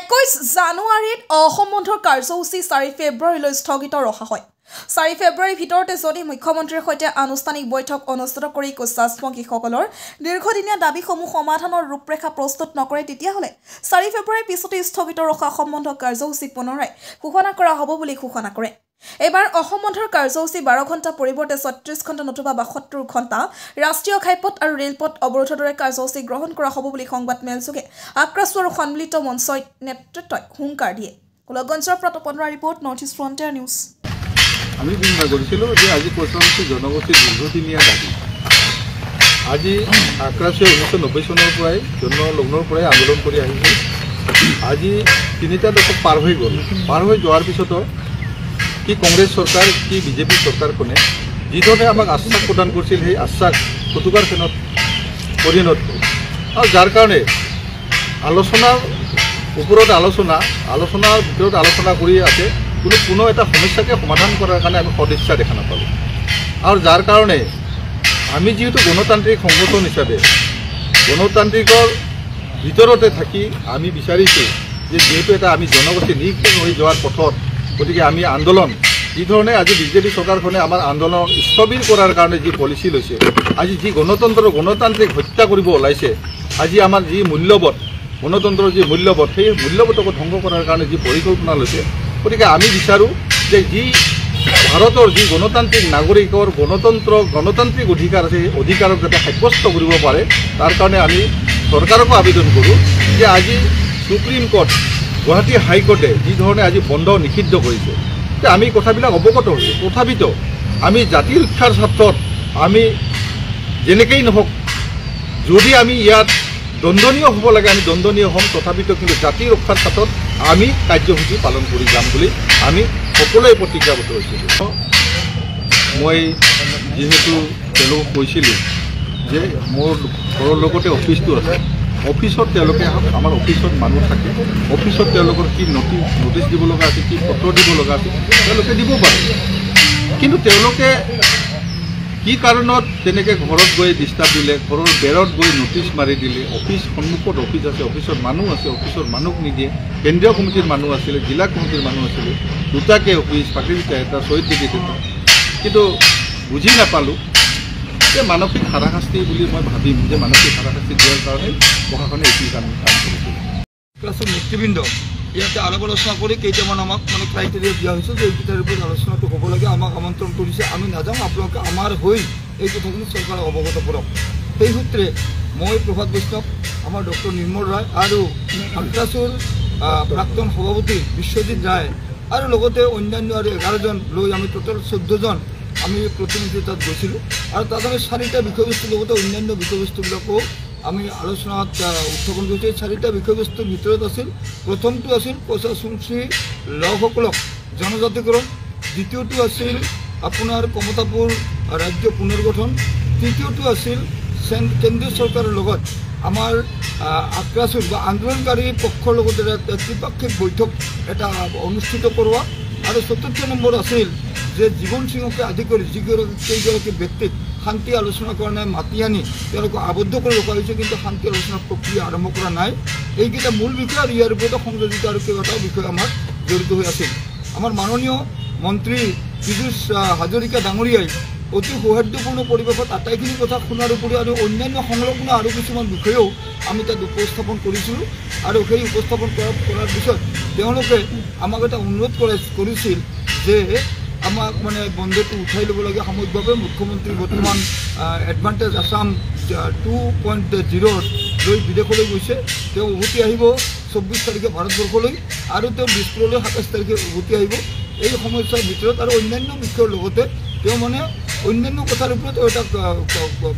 21 জানুৱাৰীত অসম বন্ধৰ কাৰ্যসূচী 4 ফেব্ৰুৱাৰীলৈ স্থগিত ৰখা হয়। 4 ফেব্ৰুৱাৰীৰ ভিতৰতে যদি মুখ্যমন্ত্ৰীৰ সৈতে আনুষ্ঠানিক বৈঠক অনুষ্ঠিত কৰি কৃষকসকলৰ দীৰ্ঘদিনীয়া দাবীসমূহ সমাধানৰ ৰূপৰেখা প্ৰস্তুত নকৰে তেতিয়াহ'লে 4 ফেব্ৰুৱাৰীৰ পিছতে স্থগিত ৰখা অসম বন্ধ কাৰ্যসূচী পুনৰাই ঘোষণা কৰা হ'ব বুলি ঘোষণা কৰে। এবাৰ অসম বন্ধৰ কাৰ্যসূচী 12 ঘণ্টা পৰিৱৰ্তে 36 ঘণ্টা নতুবা 72 ঘণ্টা ৰাষ্ট্ৰীয় ঘাইপথ আৰু ৰেলপথ অৱৰোধৰ দৰে কাৰ্যসূচী গ্ৰহণ কৰা হ'ব বুলি সংবাদ মেলযোগে আক্ৰাছু আৰু সন্মিলিত মঞ্চৰ নেতৃত্বই হুংকাৰ দিয়ে। গোলকগঞ্জৰ পৰা তপনৰ report north east frontier news. আমি চিন্তা কৰিছিলোঁ যে আজি কৈছে জনগোষ্ঠীৰ দীৰ্ঘদিনীয়া দাবী আজি আক্ৰাছুৱে 1990 চনৰ পৰাই জন্মলগ্নৰ পৰাই আন্দোলন কৰি আহিছে। আজি 3টা দশক পাৰ হৈ গ'ল। পাৰ হৈ যোৱাৰ পিছতো কি কংগ্ৰেছ চৰকাৰ কি বিজেপি চৰকাৰখনে যিধৰণে আমাক আশ্বাস প্ৰদান কৰিছিল সেই আশ্বাস ফটুকাৰ ফেনত পৰিণত হ'ল আৰু যাৰ কাৰণে আলোচনাৰ ওপৰত আলোচনাৰ ভিতৰত আলোচনা কৰি আছে কোনো এটা সমস্যাকে সমাধান কৰাৰ কাৰণে আমি সদিচ্ছা দেখা নাপালোঁ আৰু যাৰ কাৰণে আমি যিহেতু গণতান্ত্ৰিক সংগঠন হিচাপে গণতান্ত্ৰিকৰ ভিতৰতে থাকি আমি বিচাৰিছোঁ যে যিহেতু এটা আমি জনগোষ্ঠী নিৰীক্ষণ হৈ যোৱাৰ পথত গতিকে আমি আন্দোলন যিধৰণে আজি বিজেপি চৰকাৰখনে আমাৰ আন্দোলন স্থবিৰ কৰাৰ কাৰণে যি পলিচি লৈছে আজি যি গণতান্ত্ৰিক হত্যা কৰিব ওলাইছে আজি আমাৰ যি মূল্যবোধ গণতন্ত্ৰৰ যি মূল্যবোধ সেই মূল্যবোধক ধ্বংস কৰাৰ কাৰণে যি পৰিকল্পনা লৈছে গতিকে আমি বিচাৰোঁ যে যি ভাৰতৰ যি গণতান্ত্ৰিক নাগৰিকৰ গণতান্ত্ৰিক অধিকাৰ আছে সেই অধিকাৰক যাতে সাব্যস্ত কৰিব পাৰে তাৰ কাৰণে আমি চৰকাৰকো আবেদন কৰোঁ যে আজি সুপ্ৰিম কোৰ্ট গুৱাহাটী হাইকোৰ্টে যি ধৰণে আজি বন্ধ নিষিদ্ধ কৰিছে যে আমি কথাবিলাক অৱগত হৈছোঁ তথাপিতো আমি জাতি ৰক্ষাৰ স্বাৰ্থত আমি যেনেকেই নহওক যদি আমি ইয়াত দণ্ডনীয় হ'ব লাগে আমি দণ্ডনীয় হ'ম তথাপিতো কিন্তু জাতি ৰক্ষাৰ ক্ষেত্ৰত আমি কাৰ্যসূচী পালন কৰি যাম বুলি আমি সকলোৱে প্ৰতিজ্ঞাবদ্ধ হৈছিলোঁ। মই যিহেতু তেওঁলোকক কৈছিলোঁ যে মোৰ ঘৰৰ লগতে অফিচটো আছে অফিচত তেওঁলোকে আমাৰ অফিচত মানুহ থাকে অফিচত তেওঁলোকৰ কি নটিচ দিব লগা আছে কি পত্ৰ দিব লগা আছে তেওঁলোকে দিব পাৰে কিন্তু তেওঁলোকে কি কাৰণত তেনেকৈ ঘৰত গৈ ডিষ্টাৰ্ব দিলে ঘৰৰ বেৰত গৈ নটিচ মাৰি দিলে অফিচ সন্মুখত অফিচ আছে অফিচত মানুহ আছে অফিচত মানুহ নিদিয়ে কেন্দ্ৰীয় কমিটিৰ মানুহ আছিলে জিলা কমিটিৰ মানুহ আছিলে দুটাকে অফিচ ফাটিটা এটা শ্বহীদ বেদী এটা কিন্তু বুজি নাপালোঁ যে মানসিক হাৰাশাস্তি বুলি মই ভাবিম যে মানসিক হাৰাশাস্তি দিয়াৰ কাৰণে প্ৰশাসনে এইখিনি কাম কৰিছিল। ক্লাছৰ নেতৃবৃন্দ ইয়াতে আলাপ আলোচনা কৰি কেইটামান আমাক মানে ক্ৰাইটেৰিয়া দিয়া হৈছে যে এইকেইটাৰ ওপৰত আলোচনাটো হ'ব লাগে আমাক আমন্ত্ৰণ কৰিছে আমি নাযাওঁ আপোনালোকে আমাৰ হৈ এই কথাখিনি চৰকাৰক অৱগত কৰক। সেই সূত্ৰে মই প্ৰভাত বৈষ্ণৱ আমাৰ ডক্টৰ নিৰ্মল ৰায় আৰু আক্ৰাছুৰ প্ৰাক্তন সভাপতি বিশ্বজিৎ ৰায় আৰু লগতে অন্যান্য আৰু 11জন লৈ আমি টোটেল 14জন আমি প্ৰতিনিধি তাত গৈছিলোঁ আৰু তাত আমি 4টা বিষয়বস্তুৰ লগতে অন্যান্য বিষয়বস্তুবিলাকো আমি আলোচনাত উত্থাপন কৰিছোঁ। 4টা বিষয়বস্তুৰ ভিতৰত আছিল প্ৰথমটো আছিল পঁচাচংশী লোকসকলক জনজাতিকৰণ, দ্বিতীয়টো আছিল আপোনাৰ কমতাপুৰ ৰাজ্য পুনৰ্গঠন, তৃতীয়টো আছিল কেন্দ্ৰীয় চৰকাৰৰ লগত আমাৰ আক্ৰাছুৰ বা আন্দোলনকাৰী পক্ষৰ লগত এটা ত্ৰিপাক্ষিক বৈঠক এটা অনুষ্ঠিত কৰোৱা আৰু 4ৰ্থ নম্বৰ আছিল যে জীৱন সিঙকে আদি কৰি কেইগৰাকী ব্যক্তিক শান্তি আলোচনাৰ কাৰণে মাতি আনি তেওঁলোকক আবদ্ধ কৰি ৰখা হৈছে কিন্তু শান্তি আলোচনাৰ প্ৰক্ৰিয়া আৰম্ভ কৰা নাই। এইকেইটা মূল বিষয় আৰু ইয়াৰ ওপৰত সংযোজিত আৰু কেইবাটাও বিষয় আমাৰ জড়িত হৈ আছিল। আমাৰ মাননীয় মন্ত্ৰী পীযুষ হাজৰিকা ডাঙৰীয়াই অতি সৌহাৰ্দ্যপূৰ্ণ পৰিৱেশত আটাইখিনি কথা শুনাৰ উপৰি আৰু অন্যান্য সংলগ্ন আৰু কিছুমান বিষয়েও আমি তাত উপস্থাপন কৰিছিলোঁ আৰু সেই উপস্থাপন কৰাৰ পিছত তেওঁলোকে আমাক এটা অনুৰোধ কৰিছিল যে আমাক মানে বন্ধটো উঠাই ল'ব লাগে সাময়িকভাৱে। মুখ্যমন্ত্ৰী বৰ্তমান এডভান্টেজ আছাম 2.0 লৈ বিদেশলৈ গৈছে, তেওঁ উভতি আহিব 24 তাৰিখে ভাৰতবৰ্ষলৈ আৰু তেওঁ দিছপুৰলৈ 27 তাৰিখে উভতি আহিব। এই সমস্যাৰ ভিতৰত আৰু অন্যান্য বিষয়ৰ লগতে তেওঁ মানে অন্যান্য কথাৰ ওপৰত এটা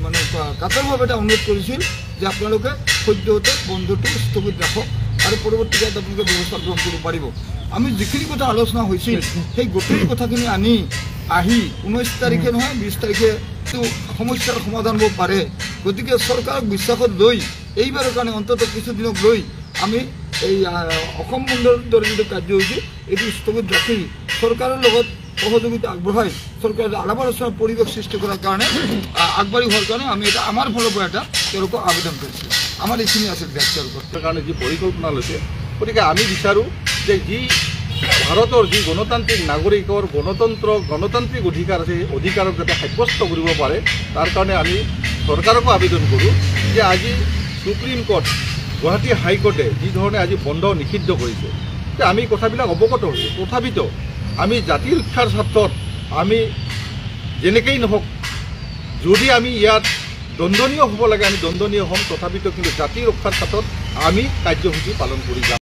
মানে কাতৰভাৱে এটা অনুৰোধ কৰিছিল যে আপোনালোকে সদ্যহতে বন্ধটো স্থগিত ৰাখক আৰু পৰৱৰ্তী কালত আপোনালোকে ব্যৱস্থা গ্ৰহণ কৰিব পাৰিব। আমি যিখিনি কথা আলোচনা হৈছিল সেই গোটেই কথাখিনি আনি আহি 19 তাৰিখে নহয় 20 তাৰিখে সমস্যাৰ সমাধান হ'ব পাৰে। গতিকে চৰকাৰক বিশ্বাসত লৈ এইবাৰৰ কাৰণে অন্ততঃ কিছুদিনক লৈ আমি এই অসম বন্ধৰ দৰে যিটো কাৰ্যসূচী এইটো স্থগিত ৰাখি চৰকাৰৰ লগত সহযোগিতা আগবঢ়াই চৰকাৰে আলাপ আলোচনাৰ পৰিৱেশ সৃষ্টি কৰাৰ কাৰণে আগবাঢ়ি হোৱাৰ কাৰণে আমি এটা আমাৰ ফালৰ পৰা এটা তেওঁলোকক আবেদন কৰিছোঁ। আমাৰ এইখিনি আছিল ব্যক্তিৰ ওপৰত কাৰণে যি পৰিকল্পনা লৈছে গতিকে আমি বিচাৰোঁ যে যি ভাৰতৰ যি গণতান্ত্ৰিক নাগৰিকৰ গণতান্ত্ৰিক অধিকাৰ আছে সেই অধিকাৰক যাতে সাব্যস্ত কৰিব পাৰে তাৰ কাৰণে আমি চৰকাৰকো আবেদন কৰোঁ যে আজি সুপ্ৰিম কোৰ্ট গুৱাহাটী হাইকোৰ্টে যি ধৰণে আজি বন্ধ নিষিদ্ধ কৰিছে যে আমি কথাবিলাক অৱগত হৈছোঁ তথাপিতো আমি জাতি ৰক্ষাৰ স্বাৰ্থত আমি যেনেকেই নহওক যদি আমি ইয়াত দণ্ডনীয় হ'ব লাগে আমি দণ্ডনীয় হ'ম তথাপিতো কিন্তু জাতি ৰক্ষাৰ ক্ষেত্ৰত আমি কাৰ্যসূচী পালন কৰি যাম।